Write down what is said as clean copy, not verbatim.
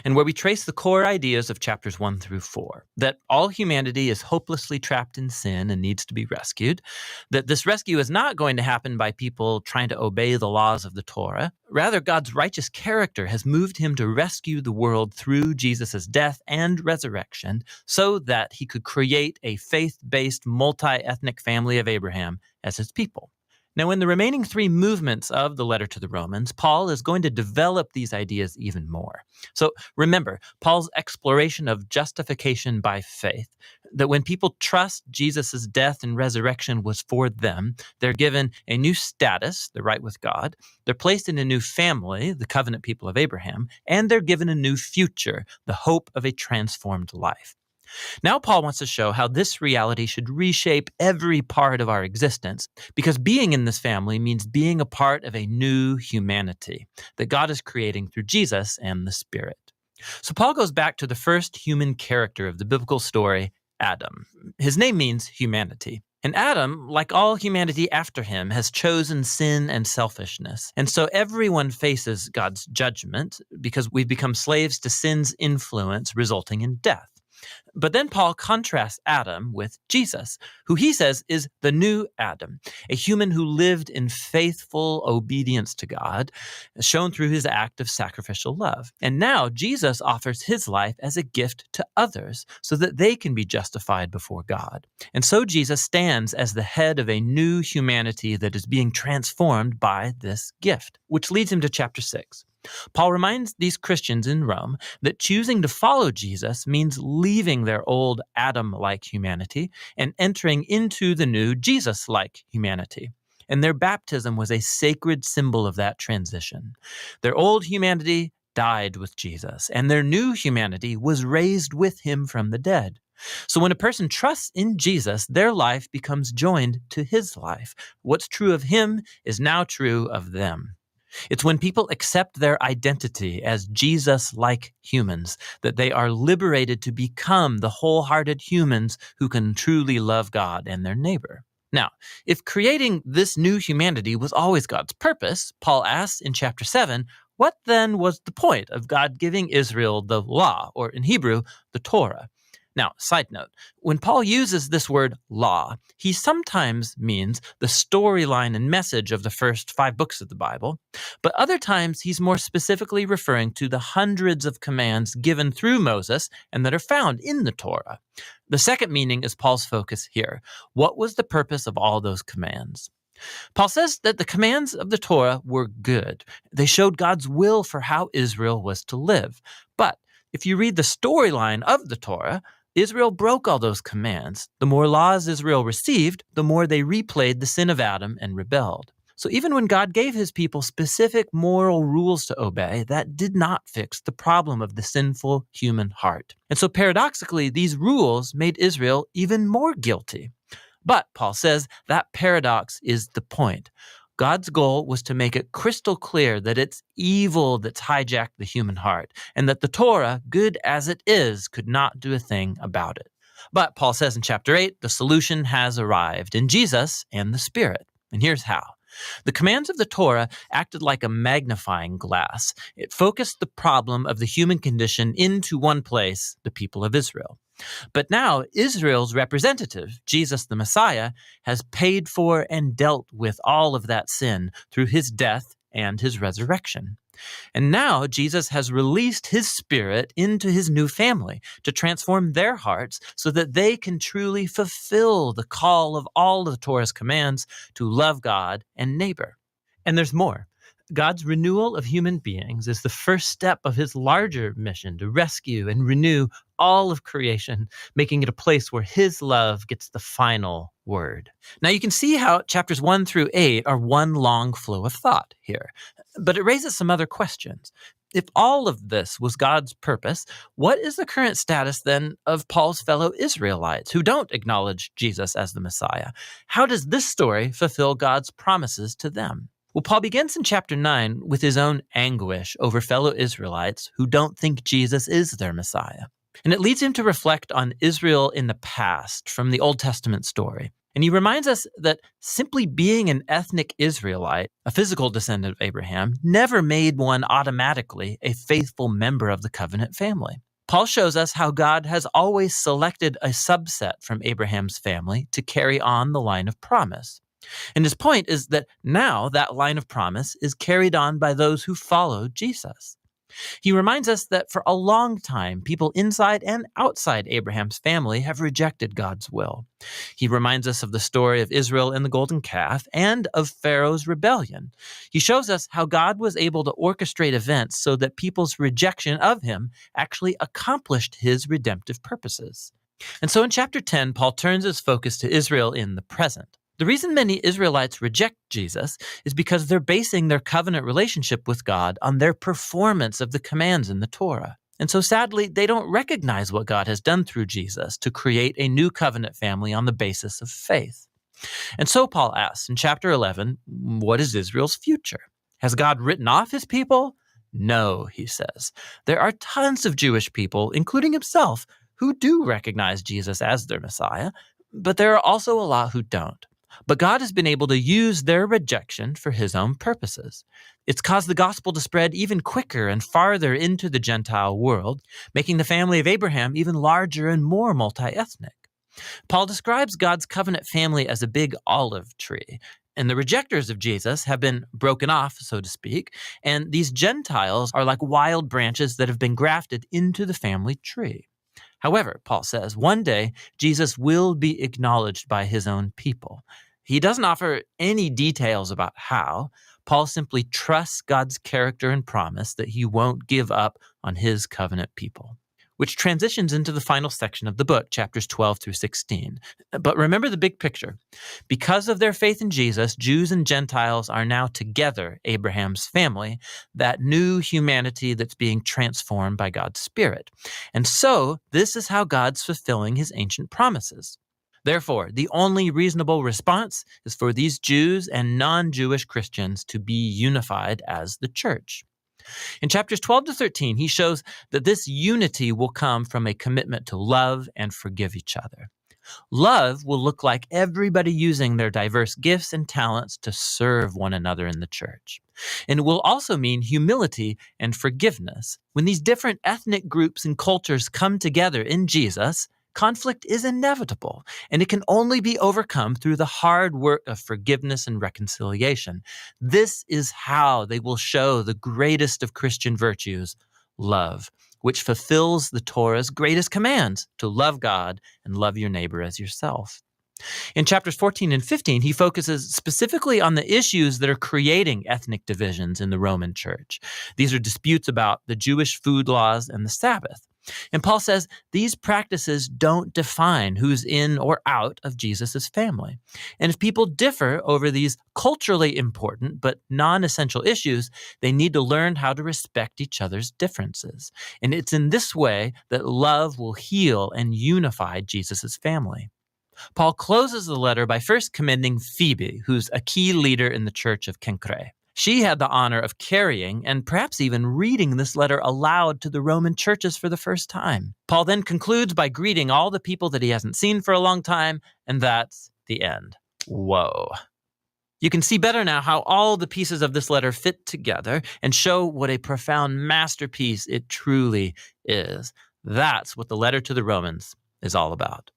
and where we trace the core ideas of chapters 1 through 4, that all humanity is hopelessly trapped in sin and needs to be rescued, that this rescue is not going to happen by people trying to obey the laws of the Torah. Rather, God's righteous character has moved him to rescue the world through Jesus' death and resurrection so that he could create a faith-based, multi-ethnic family of Abraham as his people. Now, in the remaining 3 movements of the letter to the Romans, Paul is going to develop these ideas even more. So remember, Paul's exploration of justification by faith, that when people trust Jesus' death and resurrection was for them, they're given a new status, they're right with God, they're placed in a new family, the covenant people of Abraham, and they're given a new future, the hope of a transformed life. Now Paul wants to show how this reality should reshape every part of our existence, because being in this family means being a part of a new humanity that God is creating through Jesus and the Spirit. So Paul goes back to the first human character of the biblical story, Adam. His name means humanity. And Adam, like all humanity after him, has chosen sin and selfishness. And so everyone faces God's judgment because we've become slaves to sin's influence, resulting in death. But then Paul contrasts Adam with Jesus, who he says is the new Adam, a human who lived in faithful obedience to God, shown through his act of sacrificial love. And now Jesus offers his life as a gift to others so that they can be justified before God. And so Jesus stands as the head of a new humanity that is being transformed by this gift, which leads him to chapter 6. Paul reminds these Christians in Rome that choosing to follow Jesus means leaving their old Adam-like humanity and entering into the new Jesus-like humanity. And their baptism was a sacred symbol of that transition. Their old humanity died with Jesus, and their new humanity was raised with him from the dead. So when a person trusts in Jesus, their life becomes joined to his life. What's true of him is now true of them. It's when people accept their identity as Jesus-like humans that they are liberated to become the wholehearted humans who can truly love God and their neighbor. Now, if creating this new humanity was always God's purpose, Paul asks in chapter 7, what then was the point of God giving Israel the law, or in Hebrew, the Torah? Now, side note, when Paul uses this word law, he sometimes means the storyline and message of the first 5 books of the Bible, but other times he's more specifically referring to the hundreds of commands given through Moses and that are found in the Torah. The second meaning is Paul's focus here. What was the purpose of all those commands? Paul says that the commands of the Torah were good. They showed God's will for how Israel was to live. But if you read the storyline of the Torah, Israel broke all those commands. The more laws Israel received, the more they replayed the sin of Adam and rebelled. So even when God gave his people specific moral rules to obey, that did not fix the problem of the sinful human heart. And so paradoxically, these rules made Israel even more guilty. But Paul says that paradox is the point. God's goal was to make it crystal clear that it's evil that's hijacked the human heart, and that the Torah, good as it is, could not do a thing about it. But Paul says in chapter 8, the solution has arrived in Jesus and the Spirit. And here's how. The commands of the Torah acted like a magnifying glass. It focused the problem of the human condition into one place, the people of Israel. But now Israel's representative, Jesus the Messiah, has paid for and dealt with all of that sin through his death and his resurrection. And now Jesus has released his Spirit into his new family to transform their hearts so that they can truly fulfill the call of all of the Torah's commands to love God and neighbor. And there's more. God's renewal of human beings is the first step of his larger mission to rescue and renew all of creation, making it a place where his love gets the final word. Now you can see how chapters 1 through 8 are one long flow of thought here, but it raises some other questions. If all of this was God's purpose, what is the current status then of Paul's fellow Israelites who don't acknowledge Jesus as the Messiah? How does this story fulfill God's promises to them? Well, Paul begins in chapter 9 with his own anguish over fellow Israelites who don't think Jesus is their Messiah. And it leads him to reflect on Israel in the past from the Old Testament story. And he reminds us that simply being an ethnic Israelite, a physical descendant of Abraham, never made one automatically a faithful member of the covenant family. Paul shows us how God has always selected a subset from Abraham's family to carry on the line of promise. And his point is that now that line of promise is carried on by those who follow Jesus. He reminds us that for a long time, people inside and outside Abraham's family have rejected God's will. He reminds us of the story of Israel and the golden calf and of Pharaoh's rebellion. He shows us how God was able to orchestrate events so that people's rejection of him actually accomplished his redemptive purposes. And so in chapter 10, Paul turns his focus to Israel in the present. The reason many Israelites reject Jesus is because they're basing their covenant relationship with God on their performance of the commands in the Torah. And so sadly, they don't recognize what God has done through Jesus to create a new covenant family on the basis of faith. And so Paul asks in chapter 11, what is Israel's future? Has God written off his people? No, he says. There are tons of Jewish people, including himself, who do recognize Jesus as their Messiah, but there are also a lot who don't. But God has been able to use their rejection for his own purposes. It's caused the gospel to spread even quicker and farther into the Gentile world, making the family of Abraham even larger and more multi-ethnic. Paul describes God's covenant family as a big olive tree, and the rejectors of Jesus have been broken off, so to speak, and these Gentiles are like wild branches that have been grafted into the family tree. However, Paul says, one day Jesus will be acknowledged by his own people. He doesn't offer any details about how. Paul simply trusts God's character and promise that he won't give up on his covenant people, which transitions into the final section of the book, chapters 12 through 16. But remember the big picture. Because of their faith in Jesus, Jews and Gentiles are now together Abraham's family, that new humanity that's being transformed by God's Spirit. And so, this is how God's fulfilling his ancient promises. Therefore, the only reasonable response is for these Jews and non-Jewish Christians to be unified as the church. In chapters 12 to 13, he shows that this unity will come from a commitment to love and forgive each other. Love will look like everybody using their diverse gifts and talents to serve one another in the church. And it will also mean humility and forgiveness. When these different ethnic groups and cultures come together in Jesus, conflict is inevitable, and it can only be overcome through the hard work of forgiveness and reconciliation. This is how they will show the greatest of Christian virtues, love, which fulfills the Torah's greatest commands to love God and love your neighbor as yourself. In chapters 14 and 15, he focuses specifically on the issues that are creating ethnic divisions in the Roman church. These are disputes about the Jewish food laws and the Sabbath. And Paul says these practices don't define who's in or out of Jesus' family. And if people differ over these culturally important but non-essential issues, they need to learn how to respect each other's differences. And it's in this way that love will heal and unify Jesus' family. Paul closes the letter by first commending Phoebe, who's a key leader in the church of Cenchreae. She had the honor of carrying and perhaps even reading this letter aloud to the Roman churches for the first time. Paul then concludes by greeting all the people that he hasn't seen for a long time, and that's the end. Whoa. You can see better now how all the pieces of this letter fit together and show what a profound masterpiece it truly is. That's what the letter to the Romans is all about.